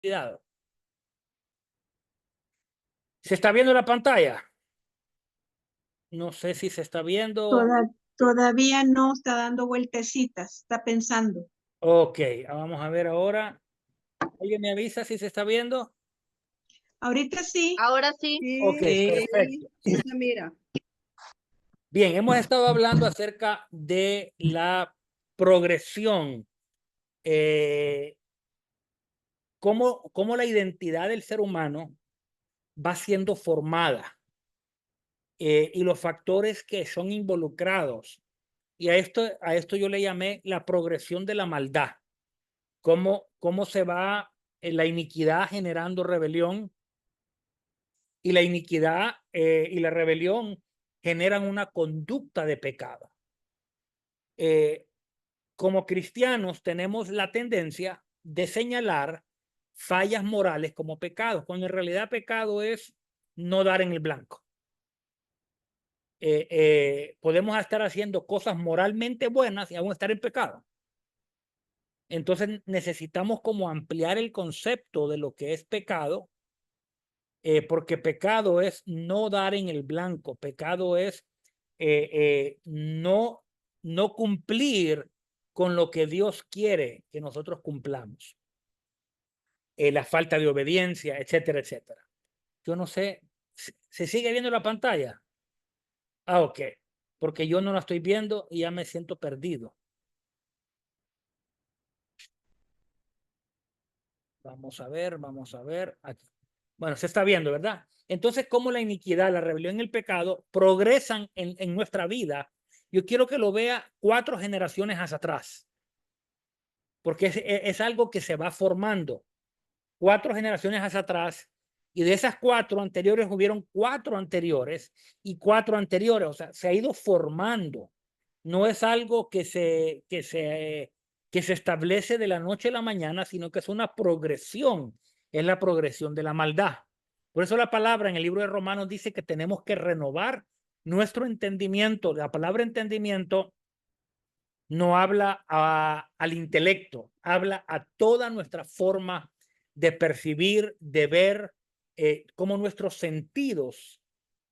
Cuidado. ¿Se está viendo la pantalla? No sé si se está viendo. Todavía no está dando vueltecitas, está pensando. Ok, vamos a ver ahora. ¿Alguien me avisa si se está viendo? Ahorita sí. Ahora sí. Ok, Sí, perfecto. sí se mira. Bien, hemos estado hablando acerca de la progresión, eh, cómo la identidad del ser humano va siendo formada y los factores que son involucrados. Y a esto yo le llamé la progresión de la maldad. Cómo se va la iniquidad generando rebelión y la iniquidad y la rebelión generan una conducta de pecado. Eh, como cristianos tenemos la tendencia de señalar fallas morales como pecados, cuando en realidad pecado es no dar en el blanco. Podemos estar haciendo cosas moralmente buenas y aún estar en pecado. Entonces necesitamos como ampliar el concepto de lo que es pecado, porque pecado es no dar en el blanco, pecado es no cumplir con lo que Dios quiere que nosotros cumplamos, la falta de obediencia, etcétera, etcétera. Yo no sé, ¿se sigue viendo la pantalla? Ah, ok, porque yo no la estoy viendo y ya me siento perdido. Vamos a ver. Aquí. Bueno, se está viendo, ¿verdad? Entonces, cómo la iniquidad, la rebelión y el pecado progresan en nuestra vida. Yo quiero que lo vea 4 generaciones hacia atrás, porque es algo que se va formando. 4 generaciones hacia atrás, y de esas 4 anteriores hubieron 4 anteriores y 4 anteriores, o sea, se ha ido formando. No es algo que se establece de la noche a la mañana, sino que es una progresión, es la progresión de la maldad. Por eso la palabra en el libro de Romanos dice que tenemos que renovar nuestro entendimiento. La palabra entendimiento no habla al intelecto, habla a toda nuestra forma de percibir, de ver, cómo nuestros sentidos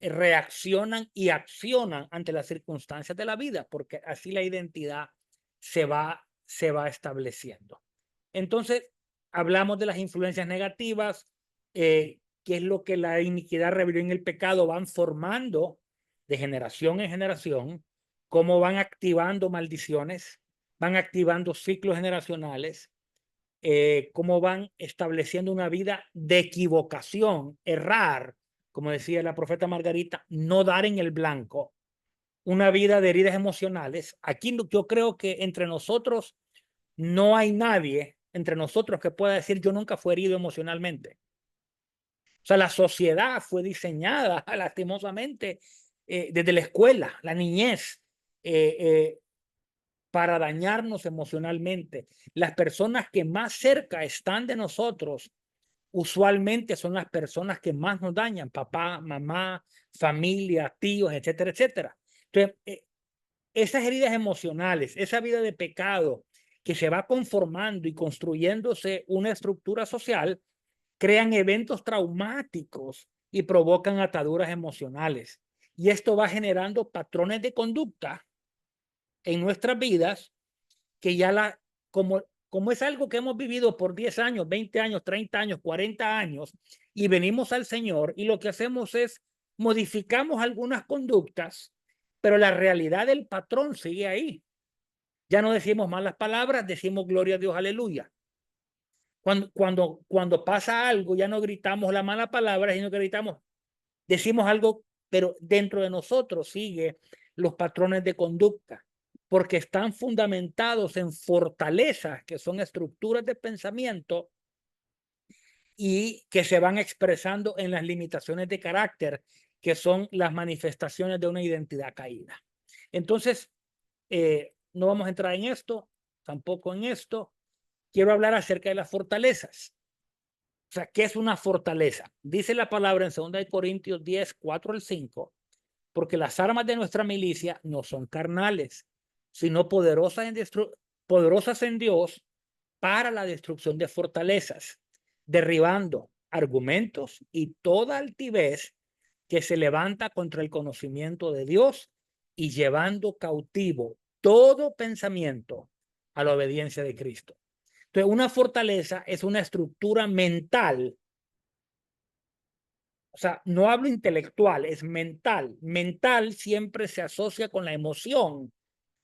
reaccionan y accionan ante las circunstancias de la vida, porque así la identidad se va estableciendo. Entonces, hablamos de las influencias negativas, que es lo que la iniquidad, rebelión y el pecado van formando de generación en generación, cómo van activando maldiciones, van activando ciclos generacionales, cómo van estableciendo una vida de equivocación, errar, como decía la profeta Margarita, no dar en el blanco, una vida de heridas emocionales. Aquí yo creo que entre nosotros no hay nadie entre nosotros que pueda decir yo nunca fui herido emocionalmente. O sea, la sociedad fue diseñada lastimosamente desde la escuela, la niñez, eh, eh, para dañarnos emocionalmente. Las personas que más cerca están de nosotros usualmente son las personas que más nos dañan, papá, mamá, familia, tíos, etcétera, etcétera. Entonces, esas heridas emocionales, esa vida de pecado que se va conformando y construyéndose una estructura social, crean eventos traumáticos y provocan ataduras emocionales. Y esto va generando patrones de conducta en nuestras vidas que ya como es algo que hemos vivido por 10 años, 20 años, 30 años, 40 años, y venimos al Señor y lo que hacemos es modificamos algunas conductas, pero la realidad del patrón sigue ahí. Ya no decimos malas palabras, decimos gloria a Dios, aleluya. Cuando pasa algo, ya no gritamos la mala palabra, sino que gritamos, decimos algo, pero dentro de nosotros sigue los patrones de conducta, porque están fundamentados en fortalezas que son estructuras de pensamiento y que se van expresando en las limitaciones de carácter, que son las manifestaciones de una identidad caída. Entonces, no vamos a entrar en esto, tampoco en esto. Quiero hablar acerca de las fortalezas. O sea, ¿qué es una fortaleza? Dice la palabra en 2 Corintios 10, 4 al 5, porque las armas de nuestra milicia no son carnales, sino poderosas en Dios para la destrucción de fortalezas, derribando argumentos y toda altivez que se levanta contra el conocimiento de Dios y llevando cautivo todo pensamiento a la obediencia de Cristo. Entonces, una fortaleza es una estructura mental. O sea, no hablo intelectual, es mental. Mental siempre se asocia con la emoción,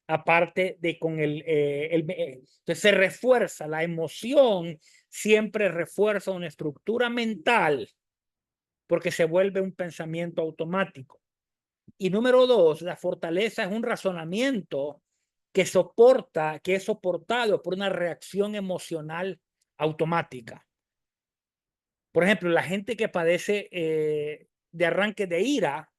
aparte de con entonces se refuerza la emoción, siempre refuerza una estructura mental porque se vuelve un pensamiento automático. Y número dos, la fortaleza es un razonamiento que soporta, que es soportado por una reacción emocional automática. Por ejemplo, la gente que padece de arranque de ira,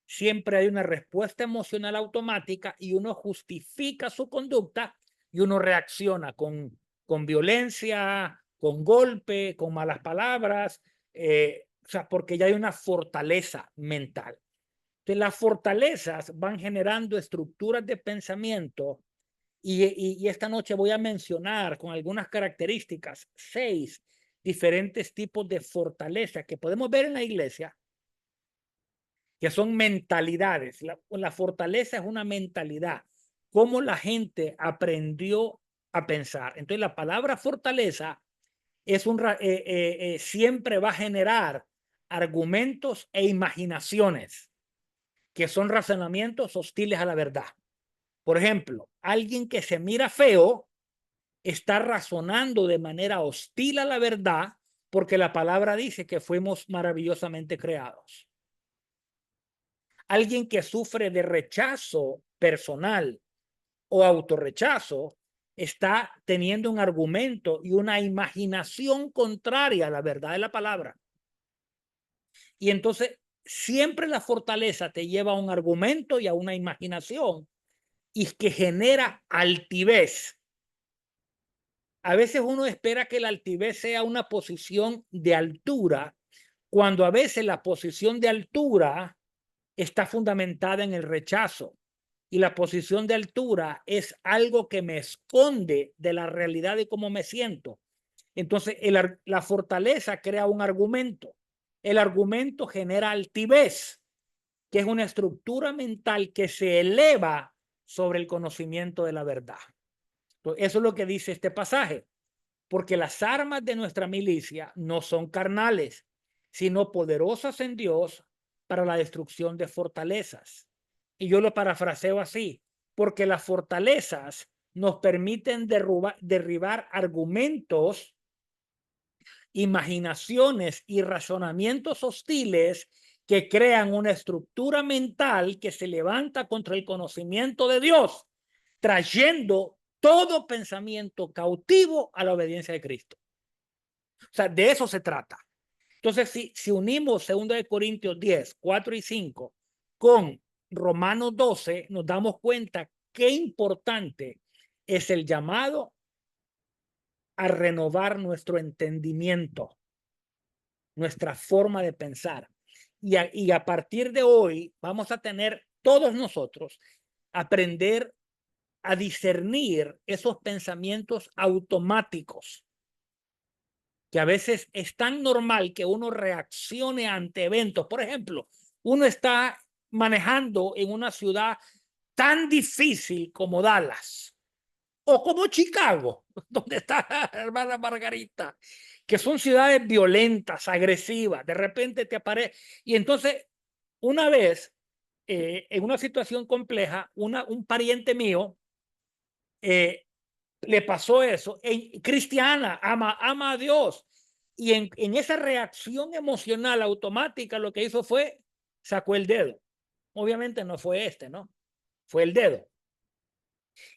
siempre hay una respuesta emocional automática y uno justifica su conducta y uno reacciona con violencia, con golpe, con malas palabras, o sea, porque ya hay una fortaleza mental. Entonces, las fortalezas van generando estructuras de pensamiento y esta noche voy a mencionar con algunas características 6 diferentes tipos de fortaleza que podemos ver en la iglesia, que son mentalidades. La fortaleza es una mentalidad, cómo la gente aprendió a pensar. Entonces, la palabra fortaleza es siempre va a generar argumentos e imaginaciones que son razonamientos hostiles a la verdad. Por ejemplo, alguien que se mira feo está razonando de manera hostil a la verdad porque la palabra dice que fuimos maravillosamente creados. Alguien que sufre de rechazo personal o autorrechazo está teniendo un argumento y una imaginación contraria a la verdad de la palabra. Y entonces siempre la fortaleza te lleva a un argumento y a una imaginación y que genera altivez. A veces uno espera que la altivez sea una posición de altura, cuando a veces la posición de altura está fundamentada en el rechazo. Y la posición de altura es algo que me esconde de la realidad de cómo me siento. Entonces, la fortaleza crea un argumento. El argumento genera altivez, que es una estructura mental que se eleva sobre el conocimiento de la verdad. Entonces, eso es lo que dice este pasaje. Porque las armas de nuestra milicia no son carnales, sino poderosas en Dios para la destrucción de fortalezas. Y yo lo parafraseo así, porque las fortalezas nos permiten derribar argumentos, imaginaciones y razonamientos hostiles que crean una estructura mental que se levanta contra el conocimiento de Dios, trayendo todo pensamiento cautivo a la obediencia de Cristo. O sea, de eso se trata. Entonces, si unimos 2 Corintios 10, 4 y 5 con Romanos 12, nos damos cuenta qué importante es el llamado a renovar nuestro entendimiento, nuestra forma de pensar. Y a partir de hoy vamos a tener todos nosotros aprender a discernir esos pensamientos automáticos, que a veces es tan normal que uno reaccione ante eventos. Por ejemplo, uno está manejando en una ciudad tan difícil como Dallas o como Chicago, donde está la hermana Margarita, que son ciudades violentas, agresivas. De repente te aparece. Y entonces, una vez, en una situación compleja, un pariente mío le pasó eso. Cristiana, ama a Dios. Y en esa reacción emocional automática, lo que hizo fue sacó el dedo. Obviamente no fue este, ¿no? Fue el dedo.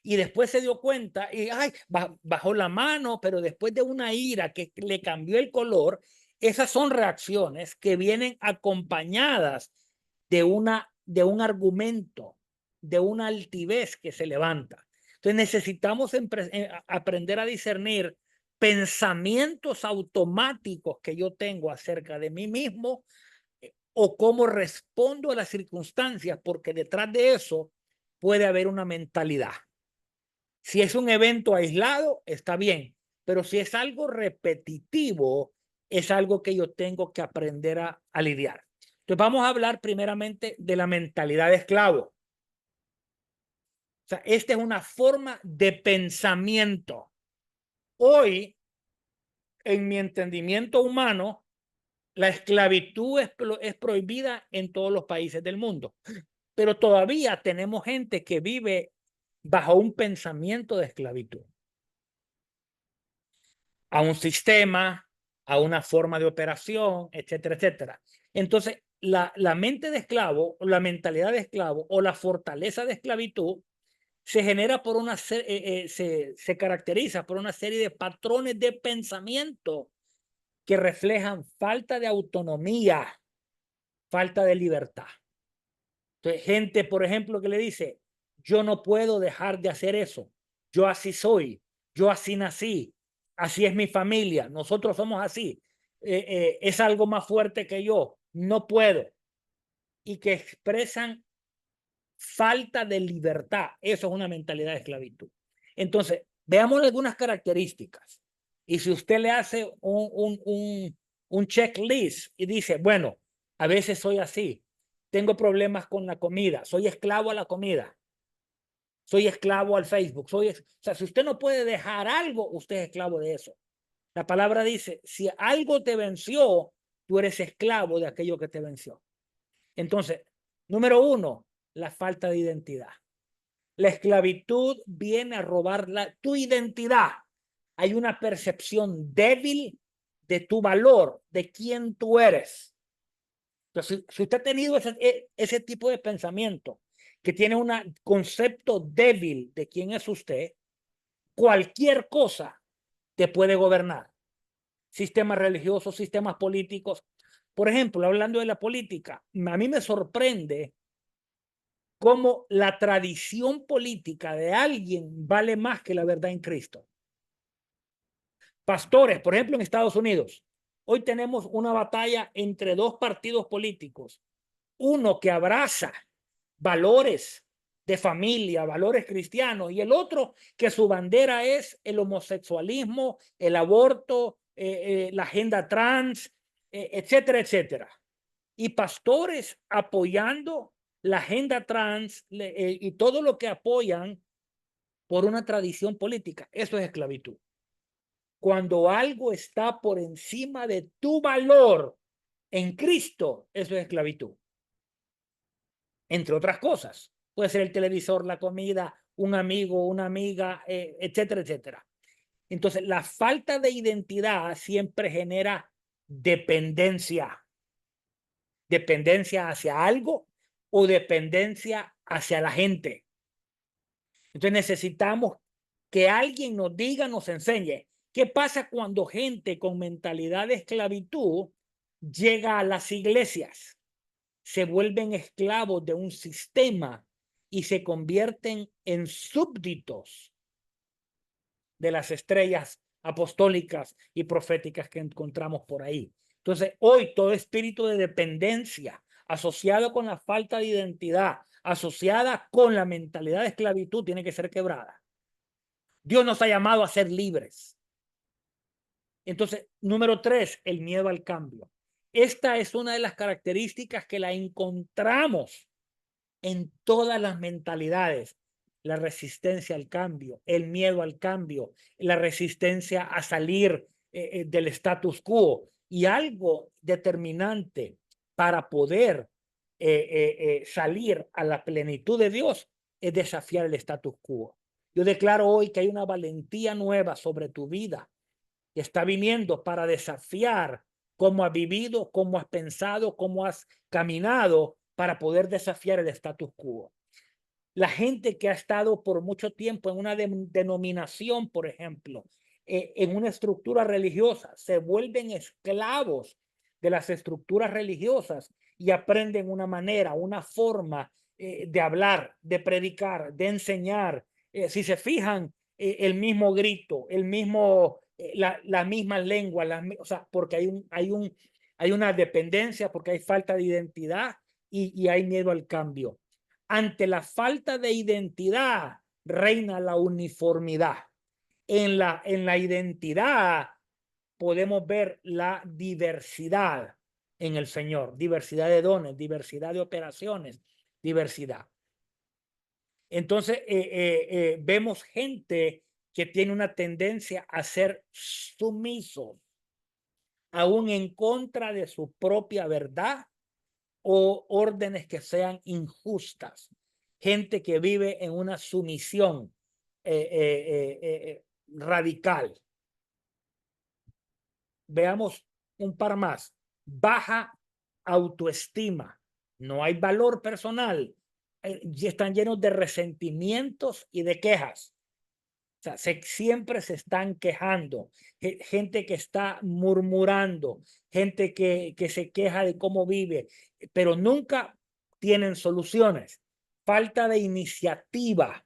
Y después se dio cuenta y ay, bajó la mano, pero después de una ira que le cambió el color, esas son reacciones que vienen acompañadas de un argumento, de una altivez que se levanta. Entonces necesitamos aprender a discernir pensamientos automáticos que yo tengo acerca de mí mismo o cómo respondo a las circunstancias, porque detrás de eso puede haber una mentalidad. Si es un evento aislado, está bien, pero si es algo repetitivo, es algo que yo tengo que aprender a lidiar. Entonces vamos a hablar primeramente de la mentalidad de esclavo. O sea, esta es una forma de pensamiento. Hoy, en mi entendimiento humano, la esclavitud es prohibida en todos los países del mundo, pero todavía tenemos gente que vive bajo un pensamiento de esclavitud, a un sistema, a una forma de operación, etcétera, etcétera. Entonces, la mente de esclavo, la mentalidad de esclavo o la fortaleza de esclavitud se genera por se caracteriza por una serie de patrones de pensamiento que reflejan falta de autonomía, falta de libertad. Entonces, gente, por ejemplo, que le dice, yo no puedo dejar de hacer eso, yo así soy, yo así nací, así es mi familia, nosotros somos así, es algo más fuerte que yo, no puedo. Y que expresan falta de libertad. Eso es una mentalidad de esclavitud. Entonces, veamos algunas características. Y si usted le hace un checklist y dice, bueno, a veces soy así, tengo problemas con la comida, soy esclavo a la comida, soy esclavo al Facebook, o sea, si usted no puede dejar algo, usted es esclavo de eso. La palabra dice, si algo te venció, tú eres esclavo de aquello que te venció. Entonces, número uno, la falta de identidad. La esclavitud viene a robar tu identidad. Hay una percepción débil de tu valor, de quién tú eres. Entonces, si usted ha tenido ese tipo de pensamiento, que tiene un concepto débil de quién es usted, cualquier cosa te puede gobernar. Sistemas religiosos, sistemas políticos. Por ejemplo, hablando de la política, a mí me sorprende cómo la tradición política de alguien vale más que la verdad en Cristo. Pastores, por ejemplo, en Estados Unidos, hoy tenemos una batalla entre dos partidos políticos. Uno que abraza valores de familia, valores cristianos, y el otro que su bandera es el homosexualismo, el aborto, la agenda trans, etcétera, etcétera. Y pastores apoyando la agenda trans y todo lo que apoyan por una tradición política. Eso es esclavitud. Cuando algo está por encima de tu valor en Cristo, eso es esclavitud. Entre otras cosas. Puede ser el televisor, la comida, un amigo, una amiga, etcétera, etcétera. Entonces, la falta de identidad siempre genera dependencia. Dependencia hacia algo o dependencia hacia la gente. Entonces necesitamos que alguien nos diga, nos enseñe qué pasa cuando gente con mentalidad de esclavitud llega a las iglesias, se vuelven esclavos de un sistema y se convierten en súbditos de las estrellas apostólicas y proféticas que encontramos por ahí. Entonces, hoy todo espíritu de dependencia asociado con la falta de identidad, asociada con la mentalidad de esclavitud, tiene que ser quebrada. Dios nos ha llamado a ser libres. Entonces, número 3, el miedo al cambio. Esta es una de las características que la encontramos en todas las mentalidades. La resistencia al cambio, el miedo al cambio, la resistencia a salir del status quo. Y algo determinante para poder salir a la plenitud de Dios es desafiar el status quo. Yo declaro hoy que hay una valentía nueva sobre tu vida que está viniendo para desafiar cómo has vivido, cómo has pensado, cómo has caminado para poder desafiar el status quo. La gente que ha estado por mucho tiempo en una denominación, por ejemplo, en una estructura religiosa, se vuelven esclavos de las estructuras religiosas y aprenden una manera, una forma de hablar, de predicar, de enseñar. Si se fijan, el mismo grito, el mismo, la misma lengua, o sea, porque hay una dependencia, porque hay falta de identidad y hay miedo al cambio. Ante la falta de identidad reina la uniformidad. En la identidad podemos ver la diversidad en el Señor, diversidad de dones, diversidad de operaciones, diversidad. Entonces, vemos gente que tiene una tendencia a ser sumisos, aún en contra de su propia verdad o órdenes que sean injustas. Gente que vive en una sumisión radical. Veamos un par más. Baja autoestima. No hay valor personal. Están llenos de resentimientos y de quejas. O sea, siempre se están quejando. Gente que está murmurando, gente que se queja de cómo vive, pero nunca tienen soluciones. Falta de iniciativa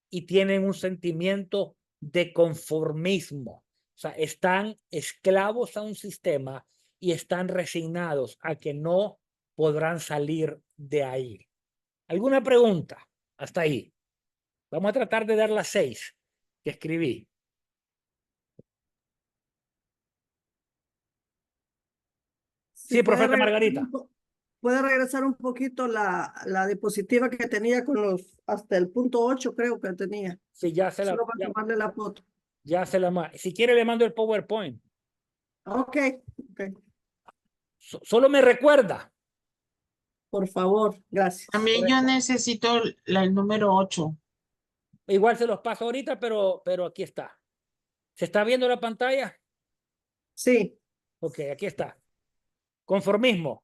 y tienen un sentimiento de conformismo. O sea, están esclavos a un sistema y están resignados a que no podrán salir de ahí. ¿Alguna pregunta? Hasta ahí. Vamos a tratar de dar las 6 que escribí. Si Sí, puede profeta regresar Margarita. puede regresar un poquito la diapositiva que tenía con los, hasta el punto 8 creo que tenía. Sí, ya se la, Solo para tomarle la foto. ya se la. Si quiere le mando el PowerPoint. Ok, Solo me recuerda. por favor, gracias. También yo necesito el número 8. Igual se los paso ahorita, pero aquí está. ¿Se está viendo la pantalla? Sí, Ok, aquí está. Conformismo.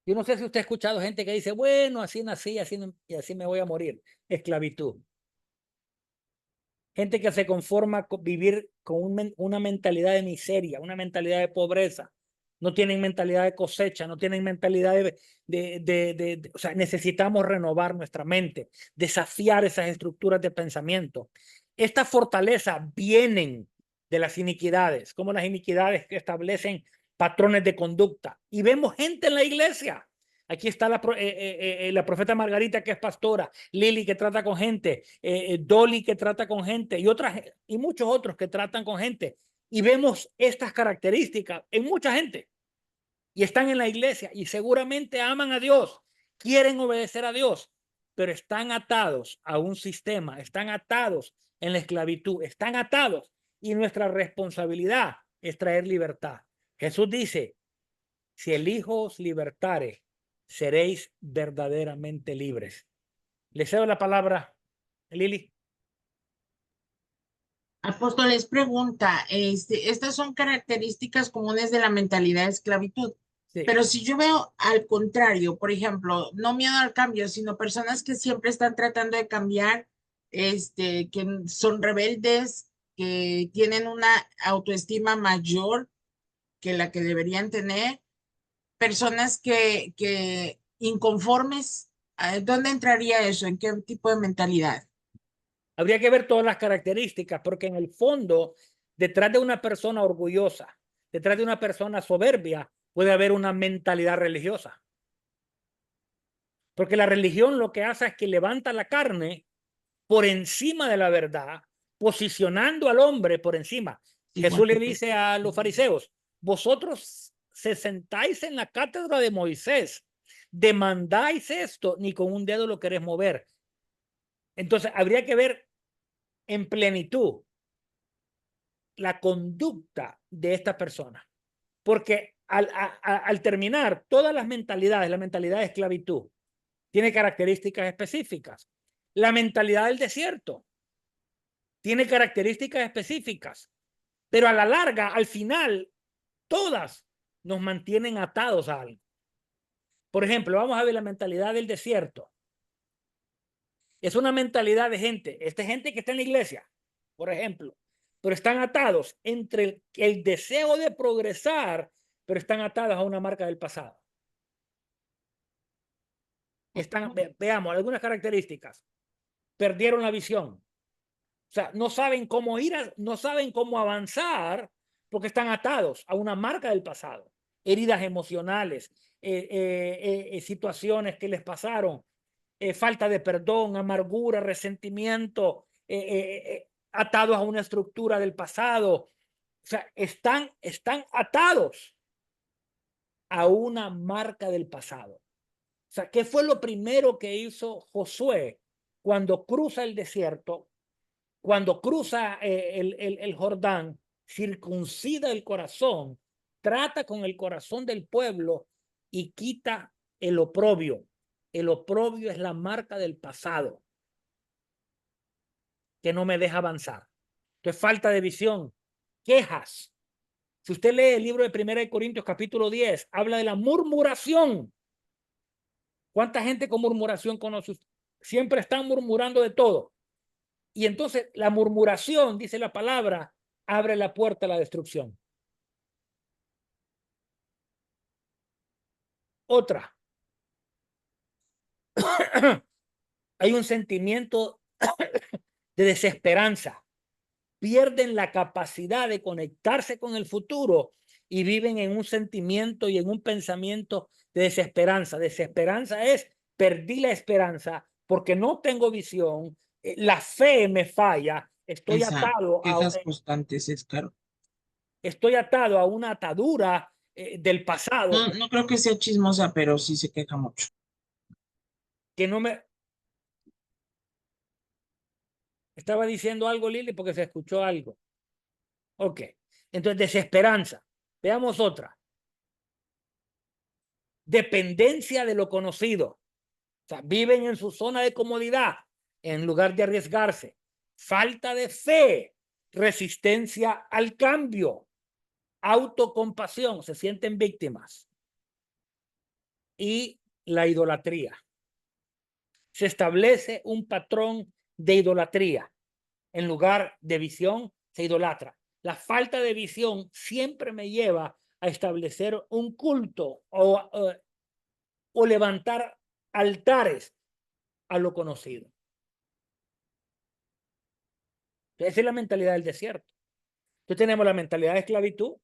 Yo no sé si usted ha escuchado gente que dice, bueno, así nací, así, y así me voy a morir. Esclavitud. Gente que se conforma con vivir con una mentalidad de miseria, una mentalidad de pobreza. No tienen mentalidad de cosecha, no tienen mentalidad o sea, necesitamos renovar nuestra mente, desafiar esas estructuras de pensamiento. Estas fortalezas vienen de las iniquidades, como las iniquidades que establecen patrones de conducta. Y vemos gente en la iglesia. Aquí está la profeta Margarita, que es pastora, Lili, que trata con gente, Dolly, que trata con gente, y muchos otros que tratan con gente. Y vemos estas características en mucha gente. Y están en la iglesia y seguramente aman a Dios, quieren obedecer a Dios, pero están atados a un sistema, están atados en la esclavitud, están atados. Y nuestra responsabilidad es traer libertad. Jesús dice, si el Hijo os libertare, seréis verdaderamente libres. Le cedo la palabra, Lili. Apóstoles pregunta, estas son características comunes de la mentalidad de esclavitud. Sí. Pero si yo veo al contrario, por ejemplo, no miedo al cambio, sino personas que siempre están tratando de cambiar, que son rebeldes, que tienen una autoestima mayor que la que deberían tener, personas que inconformes, ¿dónde entraría eso? ¿En qué tipo de mentalidad? Habría que ver todas las características, porque en el fondo, detrás de una persona orgullosa, detrás de una persona soberbia, puede haber una mentalidad religiosa. Porque la religión lo que hace es que levanta la carne por encima de la verdad, posicionando al hombre por encima. Jesús le dice a los fariseos, vosotros se sentáis en la cátedra de Moisés, demandáis esto, ni con un dedo lo querés mover. Entonces, habría que ver en plenitud la conducta de esta persona. Porque al terminar, todas las mentalidades, la mentalidad de esclavitud, tiene características específicas. La mentalidad del desierto tiene características específicas, pero a la larga, al final, todas nos mantienen atados a algo. Por ejemplo, vamos a ver la mentalidad del desierto. Es una mentalidad de gente, gente que está en la iglesia, por ejemplo, pero están atados entre el deseo de progresar, pero están atados a una marca del pasado. Veamos algunas características. Perdieron la visión. O sea, no saben cómo no saben cómo avanzar porque están atados a una marca del pasado. Heridas emocionales, situaciones que les pasaron. falta de perdón, amargura, resentimiento, atados a una estructura del pasado. O sea, están atados a una marca del pasado. O sea, ¿qué fue lo primero que hizo Josué cuando cruza el desierto? Cuando cruza el Jordán, circuncida el corazón, trata con el corazón del pueblo y quita el oprobio. El oprobio es la marca del pasado que no me deja avanzar. Entonces, falta de visión, quejas. Si usted lee el libro de 1 Corintios capítulo 10, habla de la murmuración. ¿Cuánta gente con murmuración conoce usted? Siempre están murmurando de todo. Y entonces la murmuración, dice la palabra, abre la puerta a la destrucción. Otra. Hay un sentimiento de desesperanza. Pierden la capacidad de conectarse con el futuro y viven en un sentimiento y en un pensamiento de desesperanza. Desesperanza es, perdí la esperanza porque no tengo visión, la fe me falla, estoy atado quejas constantes, es claro. Estoy atado a una atadura del pasado. No creo que sea chismosa, pero sí se queja mucho. Que no me... Estaba diciendo algo, Lili, porque se escuchó algo. Ok. Entonces, desesperanza. Veamos otra. Dependencia de lo conocido. O sea, viven en su zona de comodidad en lugar de arriesgarse. Falta de fe. Resistencia al cambio. Autocompasión. Se sienten víctimas. Y la idolatría. Se establece un patrón de idolatría. En lugar de visión, se idolatra. La falta de visión siempre me lleva a establecer un culto o levantar altares a lo conocido. Esa es la mentalidad del desierto. Entonces tenemos la mentalidad de esclavitud,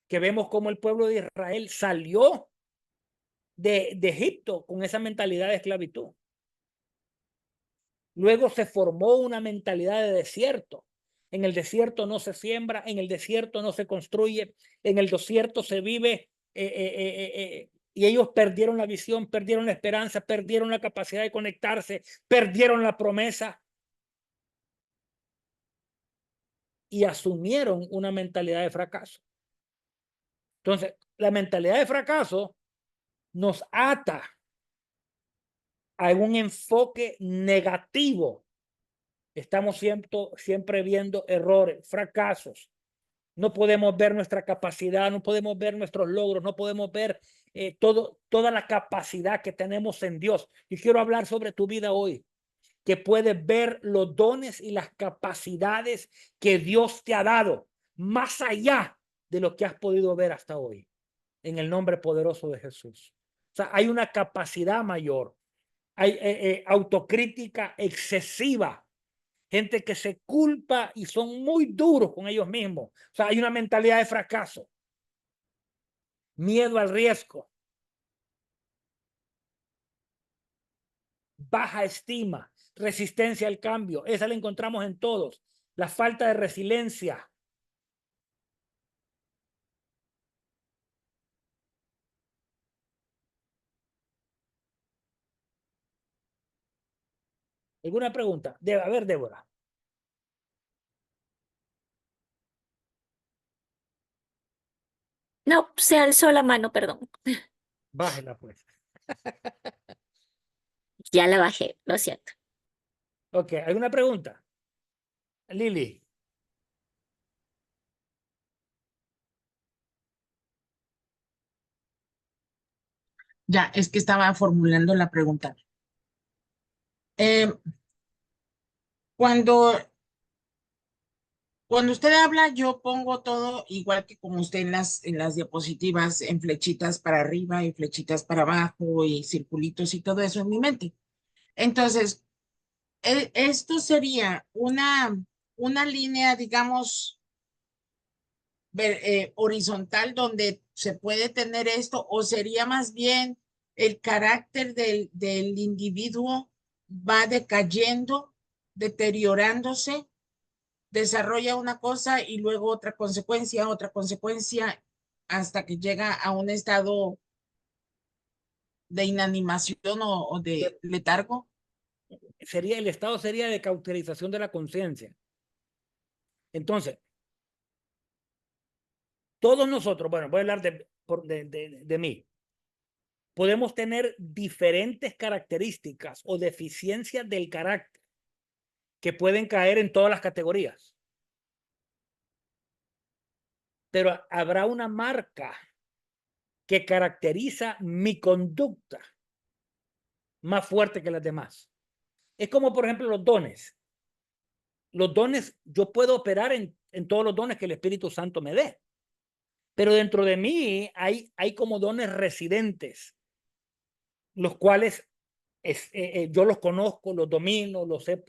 que vemos cómo el pueblo de Israel salió de Egipto con esa mentalidad de esclavitud. Luego se formó una mentalidad de desierto. En el desierto no se siembra, en el desierto no se construye, en el desierto se vive y ellos perdieron la visión, perdieron la esperanza, perdieron la capacidad de conectarse, perdieron la promesa y asumieron una mentalidad de fracaso. Entonces, la mentalidad de fracaso nos ata a un enfoque negativo. Estamos siempre viendo errores, fracasos. No podemos ver nuestra capacidad, no podemos ver nuestros logros, no podemos ver toda la capacidad que tenemos en Dios. Y quiero hablar sobre tu vida hoy, que puedes ver los dones y las capacidades que Dios te ha dado, más allá de lo que has podido ver hasta hoy, en el nombre poderoso de Jesús. O sea, hay una capacidad mayor, hay autocrítica excesiva. Gente que se culpa y son muy duros con ellos mismos. O sea, hay una mentalidad de fracaso. Miedo al riesgo. Baja estima. Resistencia al cambio. Esa la encontramos en todos. La falta de resiliencia. ¿Alguna pregunta? A ver, Débora. No, se alzó la mano, perdón. Bájela, pues. Ya la bajé, lo siento. Ok, ¿alguna pregunta? Lili. Ya, es que estaba formulando la pregunta. Cuando usted habla, yo pongo todo igual que como usted en las diapositivas, en flechitas para arriba y flechitas para abajo y circulitos y todo eso en mi mente. Entonces, esto sería una línea, digamos, horizontal donde se puede tener esto, o sería más bien el carácter del individuo va decayendo, deteriorándose, desarrolla una cosa y luego otra consecuencia, hasta que llega a un estado de inanimación o de letargo. El estado sería de cauterización de la conciencia. Entonces, todos nosotros, bueno, voy a hablar de mí, podemos tener diferentes características o deficiencias del carácter que pueden caer en todas las categorías. Pero habrá una marca que caracteriza mi conducta más fuerte que las demás. Es como, por ejemplo, los dones. Los dones, yo puedo operar en todos los dones que el Espíritu Santo me dé. Pero dentro de mí hay como dones residentes, los cuales yo los conozco, los domino, los sé.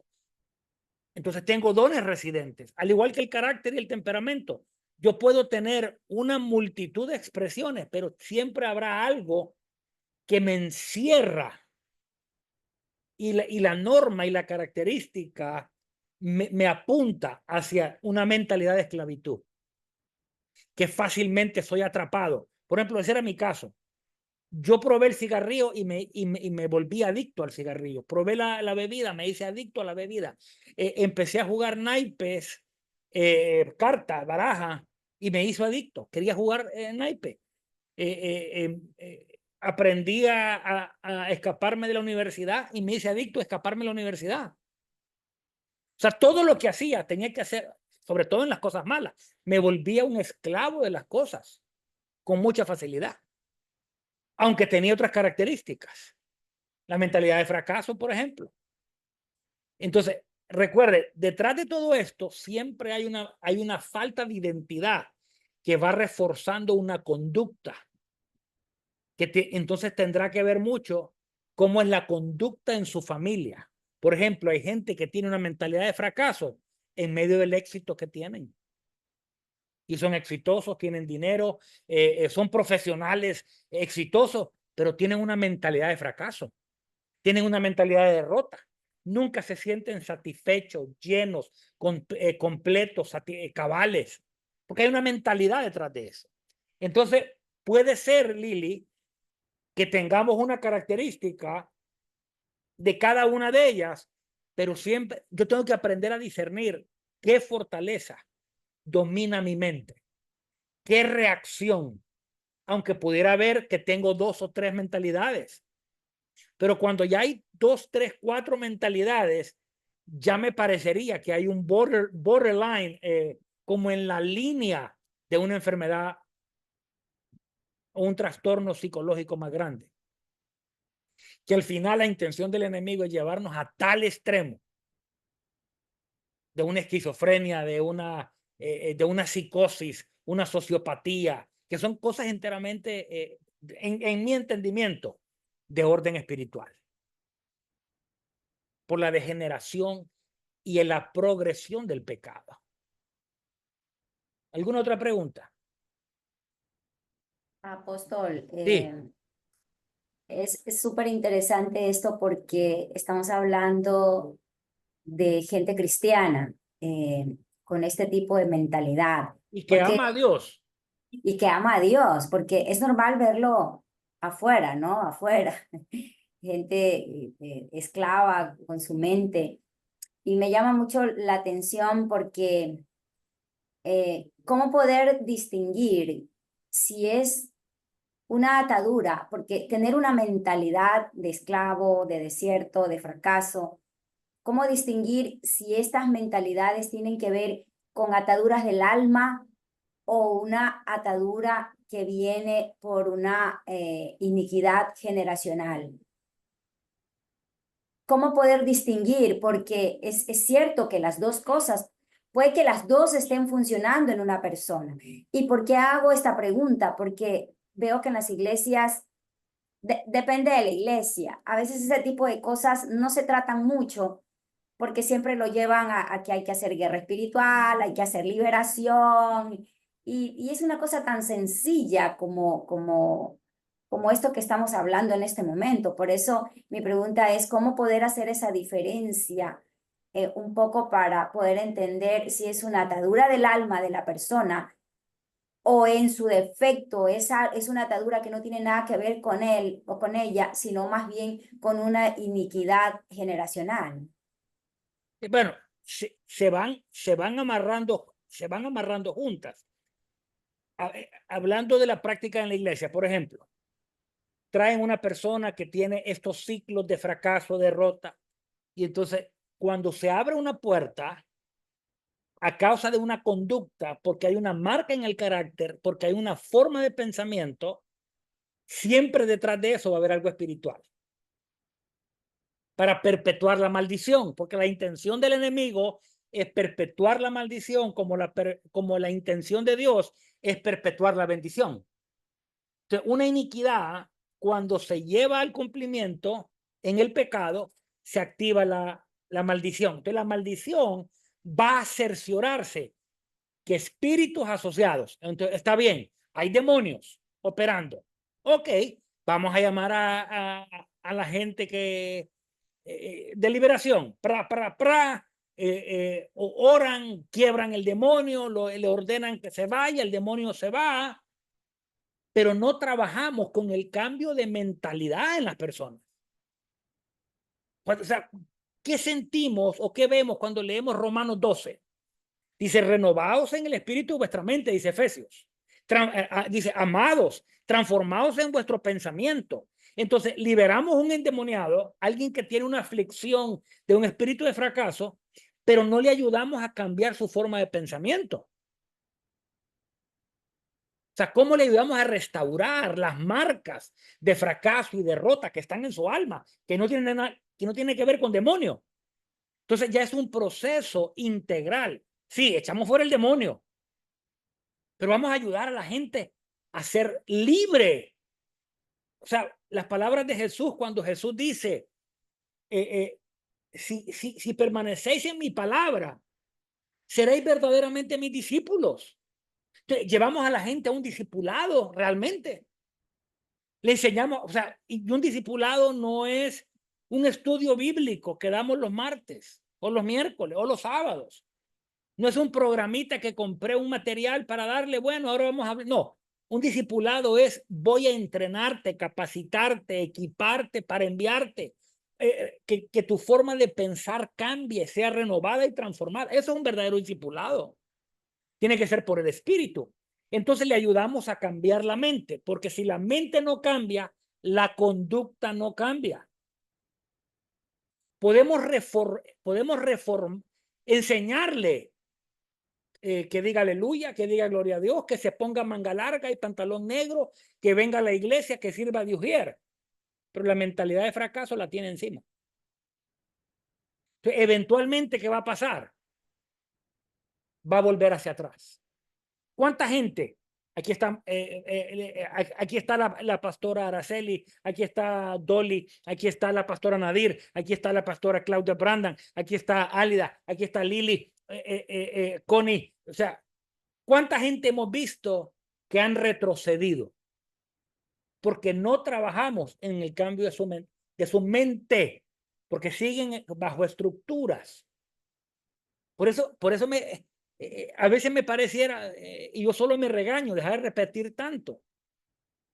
Entonces tengo dones residentes, al igual que el carácter y el temperamento. Yo puedo tener una multitud de expresiones, pero siempre habrá algo que me encierra. Y la norma y la característica me apunta hacia una mentalidad de esclavitud, que fácilmente soy atrapado. Por ejemplo, ese era mi caso. Yo probé el cigarrillo y me volví adicto al cigarrillo. Probé la bebida, me hice adicto a la bebida. Empecé a jugar naipes, carta, baraja, y me hizo adicto. Quería jugar naipe. Aprendí a escaparme de la universidad y me hice adicto a escaparme de la universidad. O sea, todo lo que hacía tenía que hacer, sobre todo en las cosas malas. Me volvía un esclavo de las cosas con mucha facilidad, aunque tenía otras características. La mentalidad de fracaso, por ejemplo. Entonces, recuerde, detrás de todo esto siempre hay una falta de identidad que va reforzando una conducta. Entonces tendrá que ver mucho cómo es la conducta en su familia. Por ejemplo, hay gente que tiene una mentalidad de fracaso en medio del éxito que tienen. Y son exitosos, tienen dinero, son profesionales exitosos, pero tienen una mentalidad de fracaso. Tienen una mentalidad de derrota. Nunca se sienten satisfechos, llenos, completos, cabales, porque hay una mentalidad detrás de eso. Entonces, puede ser, Lili, que tengamos una característica de cada una de ellas, pero siempre yo tengo que aprender a discernir qué fortaleza domina mi mente, qué reacción, aunque pudiera ver que tengo 2 o 3 mentalidades. Pero cuando ya hay 2, 3, 4 mentalidades, ya me parecería que hay un borderline, como en la línea de una enfermedad o un trastorno psicológico más grande. Que al final la intención del enemigo es llevarnos a tal extremo de una esquizofrenia, de una psicosis, una sociopatía, que son cosas enteramente, en mi entendimiento, de orden espiritual. Por la degeneración y en la progresión del pecado. ¿Alguna otra pregunta? Apóstol, Sí. es súper interesante esto porque estamos hablando de gente cristiana con este tipo de mentalidad. Y que Porque- ama a Dios. y que ama a Dios, porque es normal verlo afuera, ¿no? Afuera. Gente esclava con su mente. Y me llama mucho la atención porque ¿cómo poder distinguir si es una atadura? Porque tener una mentalidad de esclavo, de desierto, de fracaso, ¿cómo distinguir si estas mentalidades tienen que ver con ataduras del alma o una atadura que viene por una iniquidad generacional? ¿Cómo poder distinguir? Porque es cierto que las dos cosas, puede que las dos estén funcionando en una persona. ¿Y por qué hago esta pregunta? Porque veo que en las iglesias, depende de la iglesia, a veces ese tipo de cosas no se tratan mucho porque siempre lo llevan a que hay que hacer guerra espiritual, hay que hacer liberación, y es una cosa tan sencilla como como esto que estamos hablando en este momento. Por eso mi pregunta es cómo poder hacer esa diferencia un poco para poder entender si es una atadura del alma de la persona o en su defecto es una atadura que no tiene nada que ver con él o con ella, sino más bien con una iniquidad generacional. Bueno, se van amarrando juntas. Hablando de la práctica en la iglesia, por ejemplo, traen una persona que tiene estos ciclos de fracaso, derrota, y entonces cuando se abre una puerta a causa de una conducta, porque hay una marca en el carácter, porque hay una forma de pensamiento, siempre detrás de eso va a haber algo espiritual para perpetuar la maldición, porque la intención del enemigo es perpetuar la maldición, como la intención de Dios es perpetuar la bendición. Entonces, una iniquidad, cuando se lleva al cumplimiento en el pecado, se activa la maldición. Entonces, la maldición va a cerciorarse que espíritus asociados, entonces está bien, hay demonios operando. Ok, vamos a llamar a la gente que de liberación, oran, quiebran el demonio, le ordenan que se vaya, el demonio se va, pero no trabajamos con el cambio de mentalidad en las personas. O sea, ¿qué sentimos o qué vemos cuando leemos Romanos 12? Dice, renovaos en el espíritu de vuestra mente, dice Efesios. Dice, amados, transformados en vuestro pensamiento. Entonces, liberamos un endemoniado, alguien que tiene una aflicción de un espíritu de fracaso, pero no le ayudamos a cambiar su forma de pensamiento. O sea, ¿cómo le ayudamos a restaurar las marcas de fracaso y derrota que están en su alma, que no tiene que ver con demonio? Entonces ya es un proceso integral. Sí, echamos fuera el demonio, pero vamos a ayudar a la gente a ser libre. O sea, las palabras de Jesús, cuando Jesús dice, si permanecéis en mi palabra, seréis verdaderamente mis discípulos. Entonces, llevamos a la gente a un discipulado realmente. Le enseñamos, o sea, y un discipulado no es un estudio bíblico que damos los martes o los miércoles o los sábados. No es un programita que compré un material para darle, bueno, ahora vamos a hablar. No, un discipulado es voy a entrenarte, capacitarte, equiparte para enviarte, que tu forma de pensar cambie, sea renovada y transformada. Eso es un verdadero discipulado. Tiene que ser por el espíritu. Entonces le ayudamos a cambiar la mente, porque si la mente no cambia, la conducta no cambia. Podemos enseñarle que diga aleluya, que diga gloria a Dios, que se ponga manga larga y pantalón negro, que venga a la iglesia, que sirva de ujier. Pero la mentalidad de fracaso la tiene encima. Entonces, eventualmente, ¿qué va a pasar? Va a volver hacia atrás. ¿Cuánta gente? Aquí está la pastora Araceli, aquí está Dolly, aquí está la pastora Nadir, aquí está la pastora Claudia Brandan, aquí está Álida, aquí está Lili, Connie. O sea, ¿cuánta gente hemos visto que han retrocedido? Porque no trabajamos en el cambio de su mente, porque siguen bajo estructuras. Por eso a veces me pareciera, y yo solo me regaño, dejar de repetir tanto.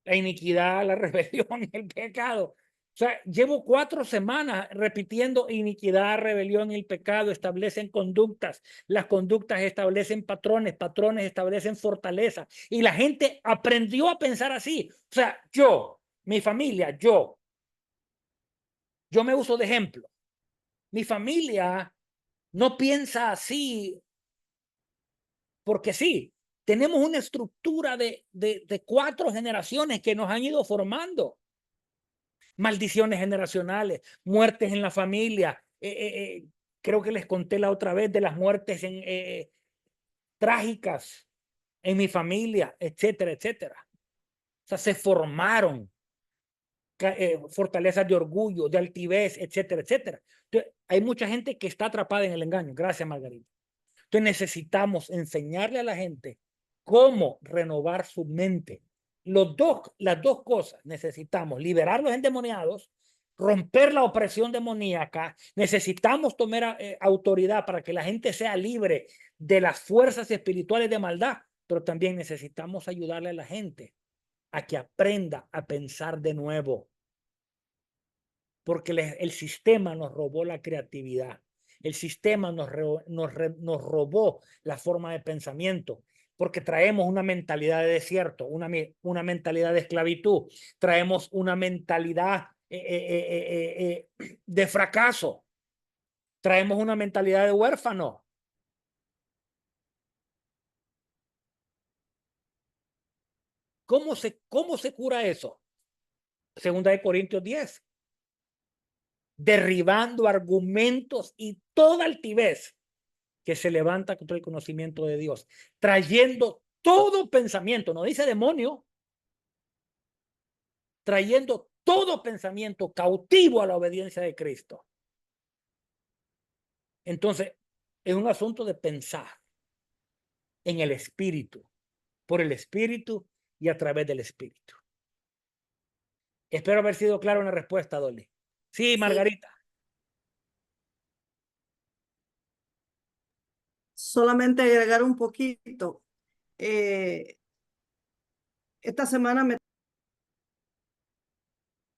La iniquidad, la rebelión, el pecado. O sea, llevo 4 semanas repitiendo iniquidad, rebelión y el pecado establecen conductas. Las conductas establecen patrones, patrones establecen fortaleza. Y la gente aprendió a pensar así. O sea, mi familia, yo me uso de ejemplo. Mi familia no piensa así porque sí, tenemos una estructura de 4 generaciones que nos han ido formando. Maldiciones generacionales, muertes en la familia. Creo que les conté la otra vez de las muertes trágicas en mi familia, etcétera, etcétera. O sea, se formaron fortalezas de orgullo, de altivez, etcétera, etcétera. Entonces, hay mucha gente que está atrapada en el engaño. Gracias, Margarita. Entonces necesitamos enseñarle a la gente cómo renovar su mente. las dos cosas. Necesitamos liberar los endemoniados, romper la opresión demoníaca. Necesitamos tomar autoridad para que la gente sea libre de las fuerzas espirituales de maldad, pero también necesitamos ayudarle a la gente a que aprenda a pensar de nuevo. Porque el sistema nos robó la creatividad. El sistema nos robó la forma de pensamiento, porque traemos una mentalidad de desierto, una mentalidad de esclavitud, traemos una mentalidad de fracaso, traemos una mentalidad de huérfano. ¿Cómo se cura eso? Segunda de Corintios 10. Derribando argumentos y toda altivez que se levanta contra el conocimiento de Dios, trayendo todo pensamiento, no dice demonio, trayendo todo pensamiento cautivo a la obediencia de Cristo. Entonces, es un asunto de pensar en el Espíritu, por el Espíritu y a través del Espíritu. Espero haber sido claro en la respuesta, Dolly. Sí, Margarita. Solamente agregar un poquito. Esta semana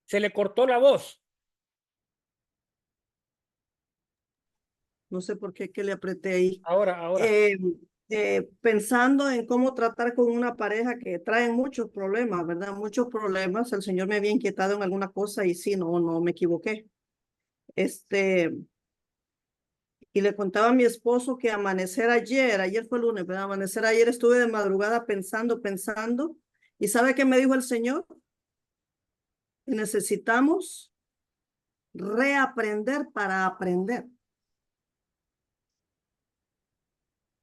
Se le cortó la voz. no sé por qué que le apreté ahí. Ahora. Pensando en cómo tratar con una pareja que trae muchos problemas, ¿verdad? Muchos problemas. El Señor me había inquietado en alguna cosa y sí, no me equivoqué. Y le contaba a mi esposo que ayer fue lunes, ¿verdad? Amanecer ayer estuve de madrugada pensando. ¿Y sabe qué me dijo el Señor? Necesitamos reaprender para aprender.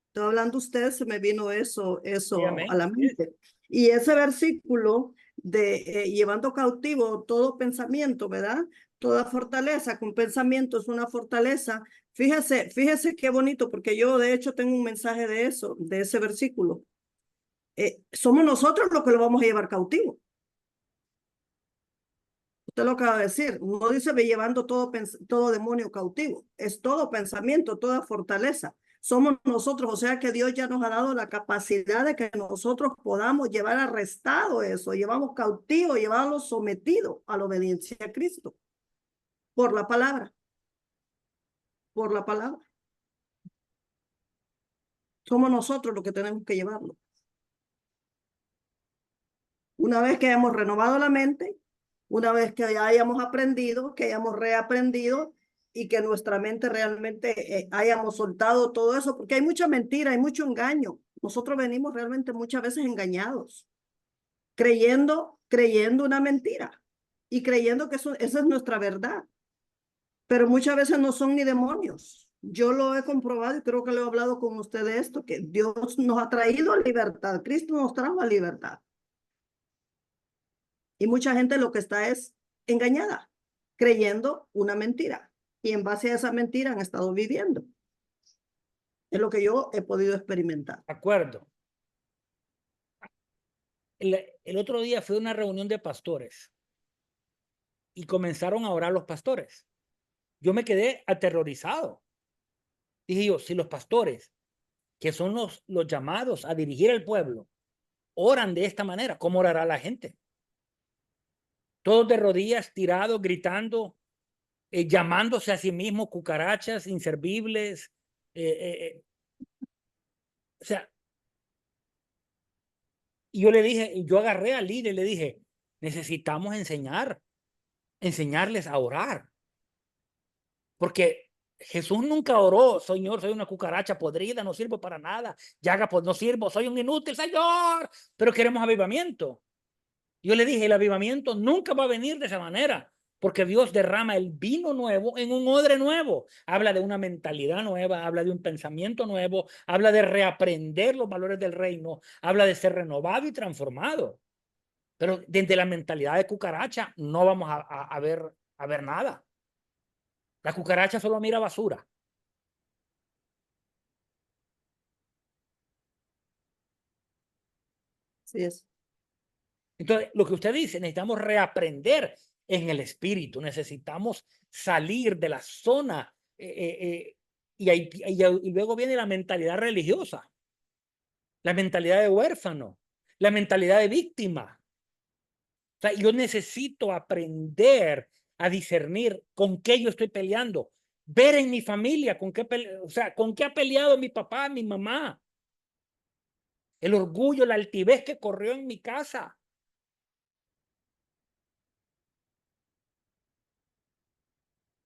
Estoy hablando usted, se me vino eso a la mente. Y ese versículo de llevando cautivo todo pensamiento, ¿verdad? Toda fortaleza, con pensamiento es una fortaleza. Fíjese qué bonito, porque yo de hecho tengo un mensaje de eso, de ese versículo. Somos nosotros los que lo vamos a llevar cautivo. Usted lo acaba de decir, no dice ve llevando todo demonio cautivo, es todo pensamiento, toda fortaleza. Somos nosotros, o sea que Dios ya nos ha dado la capacidad de que nosotros podamos llevar arrestado eso, llevamos cautivo, llevarlo sometido a la obediencia a Cristo. Por la palabra. Por la palabra. Somos nosotros los que tenemos que llevarlo. Una vez que hayamos renovado la mente, una vez que hayamos aprendido, que hayamos reaprendido y que nuestra mente realmente hayamos soltado todo eso, porque hay mucha mentira, hay mucho engaño. Nosotros venimos realmente muchas veces engañados, creyendo una mentira y creyendo que esa es nuestra verdad. Pero muchas veces no son ni demonios. Yo lo he comprobado y creo que lo he hablado con usted de esto, que Dios nos ha traído a libertad, Cristo nos trajo a libertad. Y mucha gente lo que está es engañada, creyendo una mentira. Y en base a esa mentira han estado viviendo. Es lo que yo he podido experimentar. De acuerdo. El otro día fue una reunión de pastores y comenzaron a orar los pastores. Yo me quedé aterrorizado. Dije yo, si los pastores, que son los llamados a dirigir al pueblo, oran de esta manera, ¿cómo orará la gente? Todos de rodillas, tirados, gritando, llamándose a sí mismos cucarachas, inservibles. O sea, y yo le dije, yo agarré al líder y le dije, necesitamos enseñarles a orar. Porque Jesús nunca oró, Señor, soy una cucaracha podrida, no sirvo para nada, llaga, pues no sirvo, soy un inútil, Señor, pero queremos avivamiento. Yo le dije, el avivamiento nunca va a venir de esa manera, porque Dios derrama el vino nuevo en un odre nuevo. Habla de una mentalidad nueva, habla de un pensamiento nuevo, habla de reaprender los valores del reino, habla de ser renovado y transformado. Pero desde la mentalidad de cucaracha no vamos a ver nada. La cucaracha solo mira basura. Así es. Entonces, lo que usted dice, necesitamos reaprender en el espíritu, necesitamos salir de la zona y luego viene la mentalidad religiosa, la mentalidad de huérfano, la mentalidad de víctima. O sea, yo necesito aprender a discernir con qué yo estoy peleando, ver en mi familia con qué, o sea, con qué ha peleado mi papá, mi mamá, el orgullo, la altivez que corrió en mi casa.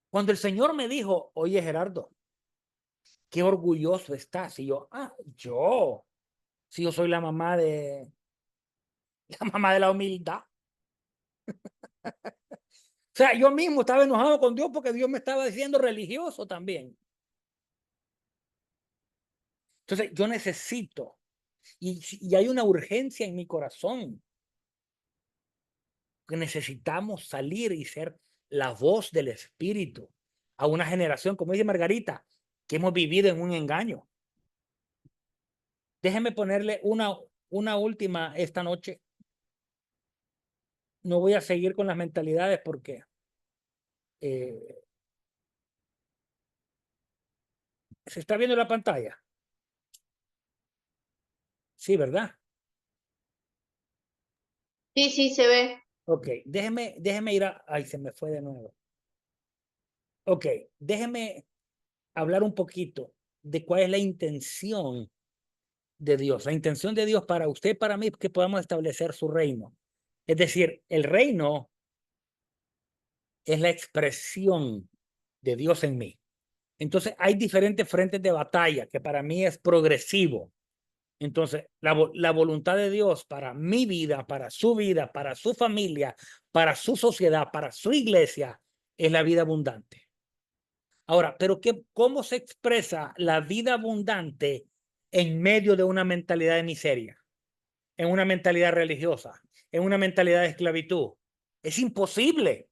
Cuando el Señor me dijo, oye Gerardo, qué orgulloso estás. Y yo, si yo soy la mamá de la humildad. O sea, yo mismo estaba enojado con Dios porque Dios me estaba diciendo religioso también. Entonces, yo necesito, y hay una urgencia en mi corazón, que necesitamos salir y ser la voz del Espíritu a una generación, como dice Margarita, que hemos vivido en un engaño. Déjeme ponerle una última esta noche. No voy a seguir con las mentalidades porque ¿se está viendo la pantalla? Sí, ¿verdad? Sí, sí, se ve. Ok, déjeme ir a... Ay, se me fue de nuevo. Ok, déjeme hablar un poquito de cuál es la intención de Dios. La intención de Dios para usted y para mí es que podamos establecer su reino. Es decir, el reino es la expresión de Dios en mí. Entonces, hay diferentes frentes de batalla que para mí es progresivo. Entonces, la voluntad de Dios para mi vida, para su familia, para su sociedad, para su iglesia, es la vida abundante. Ahora, pero ¿cómo se expresa la vida abundante en medio de una mentalidad de miseria, en una mentalidad religiosa, en una mentalidad de esclavitud? Es imposible.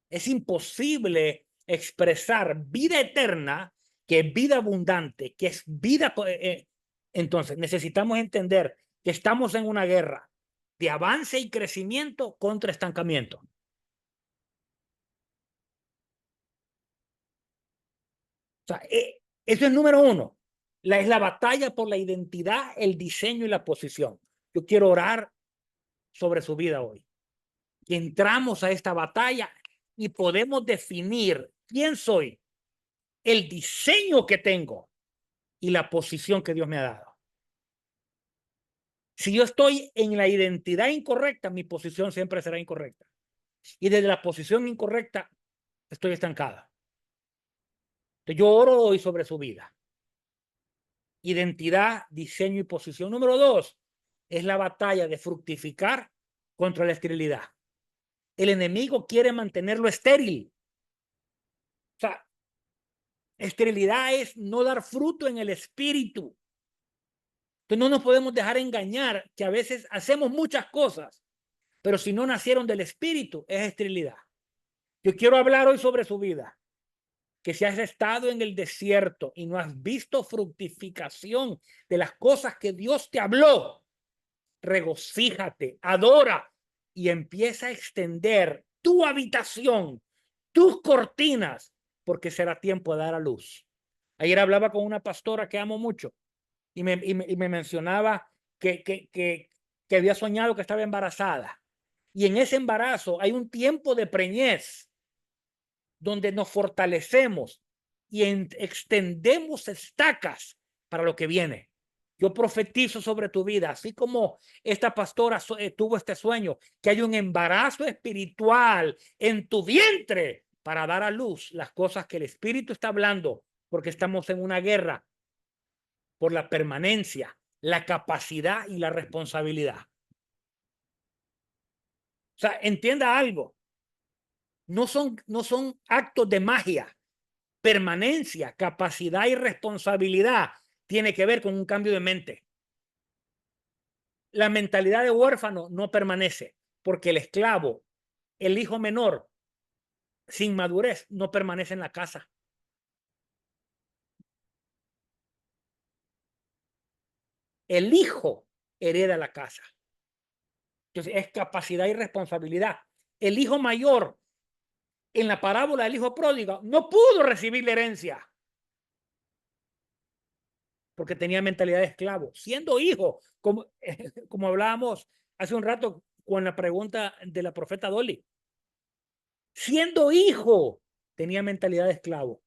Es imposible expresar vida eterna, que es vida abundante, que es vida. Entonces, necesitamos entender que estamos en una guerra de avance y crecimiento contra estancamiento. O sea, eso es número uno. Es la batalla por la identidad, el diseño y la posición. Yo quiero orar sobre su vida hoy. Y entramos a esta batalla y podemos definir quién soy, el diseño que tengo y la posición que Dios me ha dado. Si yo estoy en la identidad incorrecta, mi posición siempre será incorrecta. Y desde la posición incorrecta, estoy estancada. Entonces, yo oro hoy sobre su vida. Identidad, diseño y posición. Número 2 es la batalla de fructificar contra la esterilidad. El enemigo quiere mantenerlo estéril. O sea, esterilidad es no dar fruto en el espíritu. Entonces no nos podemos dejar engañar que a veces hacemos muchas cosas, pero si no nacieron del espíritu, es esterilidad. Yo quiero hablar hoy sobre su vida, que si has estado en el desierto y no has visto fructificación de las cosas que Dios te habló, regocíjate, adora y empieza a extender tu habitación, tus cortinas, porque será tiempo de dar a luz. Ayer hablaba con una pastora que amo mucho y me mencionaba que había soñado que estaba embarazada. Y en ese embarazo hay un tiempo de preñez donde nos fortalecemos y extendemos estacas para lo que viene. Yo profetizo sobre tu vida, así como esta pastora tuvo este sueño, que hay un embarazo espiritual en tu vientre para dar a luz las cosas que el Espíritu está hablando, porque estamos en una guerra por la permanencia, la capacidad y la responsabilidad. O sea, entienda algo. No son actos de magia. Permanencia, capacidad y responsabilidad tiene que ver con un cambio de mente. La mentalidad de huérfano no permanece porque el esclavo, el hijo menor, sin madurez, no permanece en la casa. El hijo hereda la casa. Entonces es capacidad y responsabilidad. El hijo mayor en la parábola del hijo pródigo no pudo recibir la herencia porque tenía mentalidad de esclavo, siendo hijo, como hablábamos hace un rato con la pregunta de la profeta Dolly. Siendo hijo, tenía mentalidad de esclavo,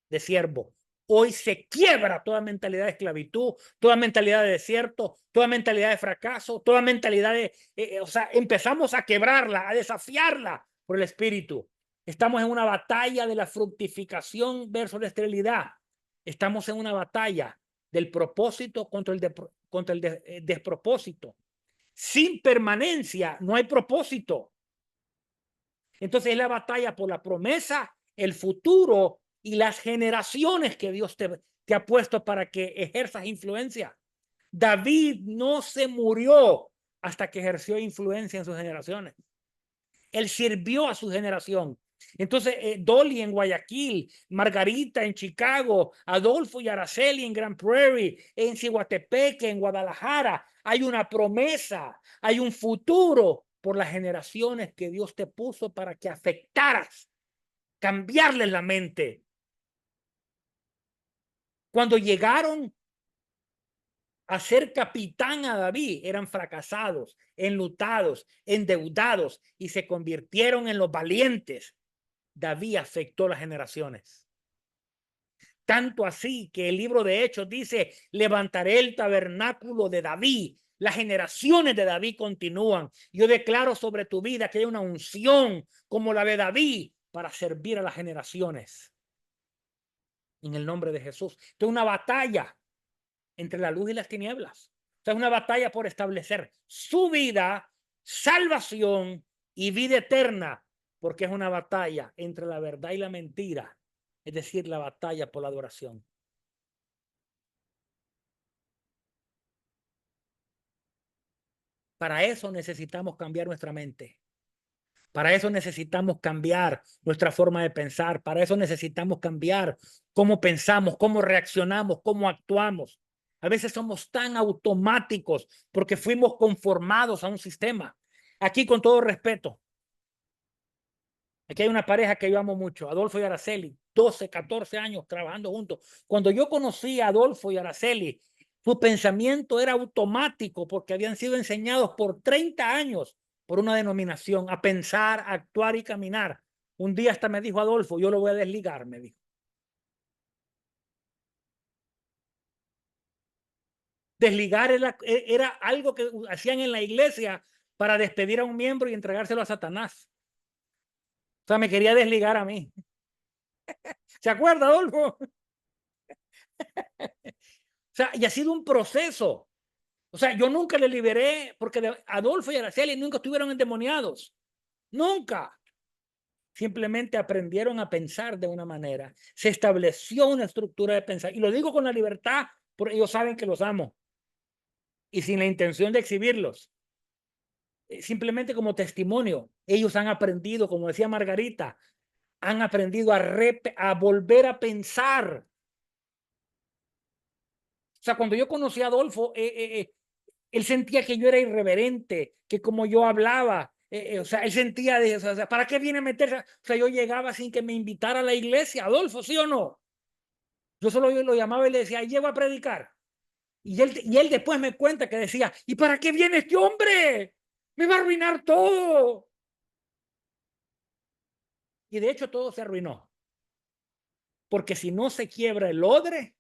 de siervo. Hoy se quiebra toda mentalidad de esclavitud, toda mentalidad de desierto, toda mentalidad de fracaso, toda mentalidad de... o sea, empezamos a quebrarla, a desafiarla por el Espíritu. Estamos en una batalla de la fructificación versus la esterilidad. Estamos en una batalla del propósito contra el despropósito. Sin permanencia no hay propósito. Entonces es la batalla por la promesa, el futuro y las generaciones que Dios te ha puesto para que ejerzas influencia. David no se murió hasta que ejerció influencia en sus generaciones. Él sirvió a su generación. Entonces, Dolly en Guayaquil, Margarita en Chicago, Adolfo y Araceli en Grand Prairie, en Cihuatepeque, en Guadalajara, hay una promesa, hay un futuro por las generaciones que Dios te puso para que afectaras, cambiarles la mente. Cuando llegaron a ser capitán a David, eran fracasados, enlutados, endeudados y se convirtieron en los valientes. David afectó las generaciones. Tanto así que el libro de Hechos dice, levantaré el tabernáculo de David. Las generaciones de David continúan. Yo declaro sobre tu vida que hay una unción como la de David para servir a las generaciones. En el nombre de Jesús. Esto es una batalla entre la luz y las tinieblas. Esto es una batalla por establecer su vida, salvación y vida eterna, porque es una batalla entre la verdad y la mentira, es decir, la batalla por la adoración. Para eso necesitamos cambiar nuestra mente. Para eso necesitamos cambiar nuestra forma de pensar. Para eso necesitamos cambiar cómo pensamos, cómo reaccionamos, cómo actuamos. A veces somos tan automáticos porque fuimos conformados a un sistema. Aquí, con todo respeto, aquí hay una pareja que yo amo mucho, Adolfo y Araceli, 12, 14 años trabajando juntos. Cuando yo conocí a Adolfo y Araceli, su pensamiento era automático porque habían sido enseñados por 30 años por una denominación a pensar, a actuar y caminar. Un día hasta me dijo Adolfo, yo lo voy a desligar, me dijo. Desligar era algo que hacían en la iglesia para despedir a un miembro y entregárselo a Satanás. O sea, me quería desligar a mí. ¿Se acuerda, Adolfo? O sea, y ha sido un proceso. O sea, yo nunca le liberé porque Adolfo y Araceli nunca estuvieron endemoniados. Nunca. Simplemente aprendieron a pensar de una manera. Se estableció una estructura de pensar. Y lo digo con la libertad porque ellos saben que los amo. Y sin la intención de exhibirlos. Simplemente como testimonio. Ellos han aprendido, como decía Margarita, han aprendido a volver a pensar. O sea, cuando yo conocí a Adolfo, él sentía que yo era irreverente, que como yo hablaba, o sea, él sentía, o sea, ¿para qué viene a meterse? O sea, yo llegaba sin que me invitara a la iglesia, Adolfo, ¿sí o no? Yo solo lo llamaba y le decía, llego a predicar. Y él después me cuenta que decía, ¿y para qué viene este hombre? Me va a arruinar todo. Y de hecho todo se arruinó. Porque si no se quiebra el odre,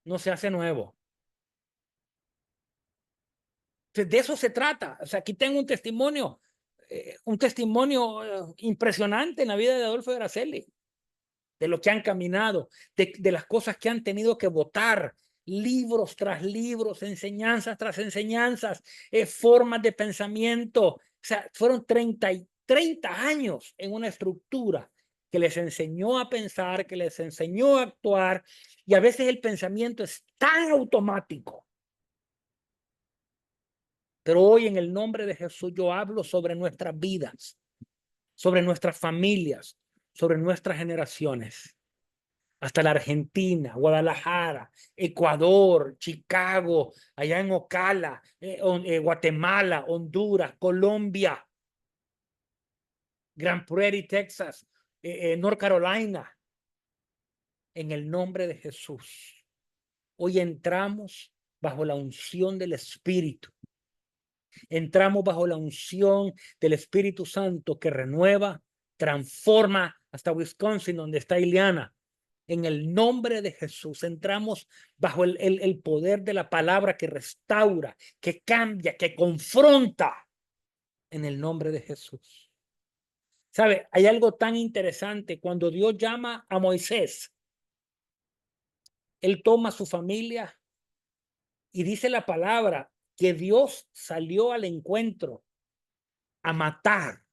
no se hace nuevo. Entonces, de eso se trata. O sea, aquí tengo un testimonio impresionante en la vida de Adolfo de Araceli, de lo que han caminado, de las cosas que han tenido que votar, libros tras libros, enseñanzas tras enseñanzas, formas de pensamiento. O sea, fueron 30 años en una estructura que les enseñó a pensar, que les enseñó a actuar, y a veces el pensamiento es tan automático. Pero hoy, en el nombre de Jesús, yo hablo sobre nuestras vidas, sobre nuestras familias, sobre nuestras generaciones. hasta la Argentina, Guadalajara, Ecuador, Chicago, allá en Ocala, Guatemala, Honduras, Colombia, Grand Prairie, Texas, North Carolina, en el nombre de Jesús. Hoy entramos bajo la unción del Espíritu. Entramos bajo la unción del Espíritu Santo que renueva, transforma hasta Wisconsin, donde está Ileana. En el nombre de Jesús entramos bajo el poder de la palabra que restaura, que cambia, que confronta. En el nombre de Jesús. ¿Sabe? Hay algo tan interesante. Cuando Dios llama a Moisés, él toma a su familia y dice la palabra que Dios salió al encuentro a matar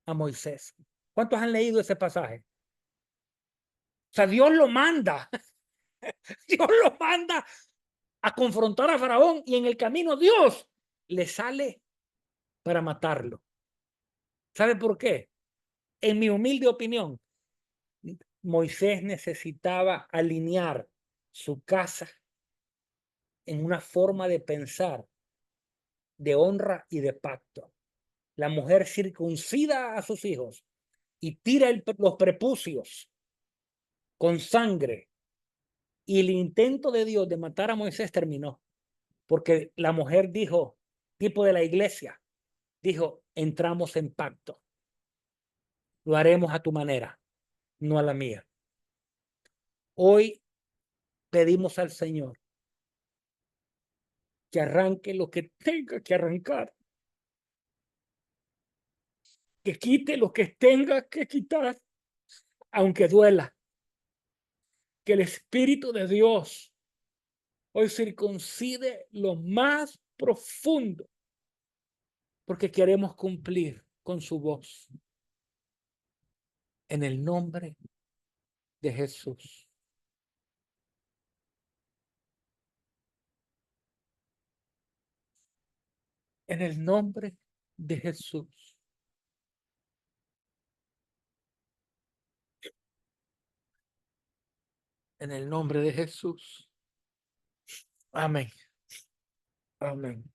a Moisés. ¿Cuántos han leído ese pasaje? O sea, Dios lo manda. Dios lo manda a confrontar a Faraón y en el camino Dios le sale para matarlo. ¿Sabe por qué? En mi humilde opinión, Moisés necesitaba alinear su casa en una forma de pensar de honra y de pacto. La mujer circuncida a sus hijos y tira los prepucios con sangre. Y el intento de Dios de matar a Moisés terminó. Porque la mujer dijo, tipo de la iglesia, dijo, entramos en pacto. Lo haremos a tu manera, no a la mía. Hoy pedimos al Señor que arranque lo que tenga que arrancar. Que quite lo que tenga que quitar, aunque duela. Que el Espíritu de Dios hoy circuncide lo más profundo, porque queremos cumplir con su voz. En el nombre de Jesús. En el nombre de Jesús. En el nombre de Jesús. Amén. Amén.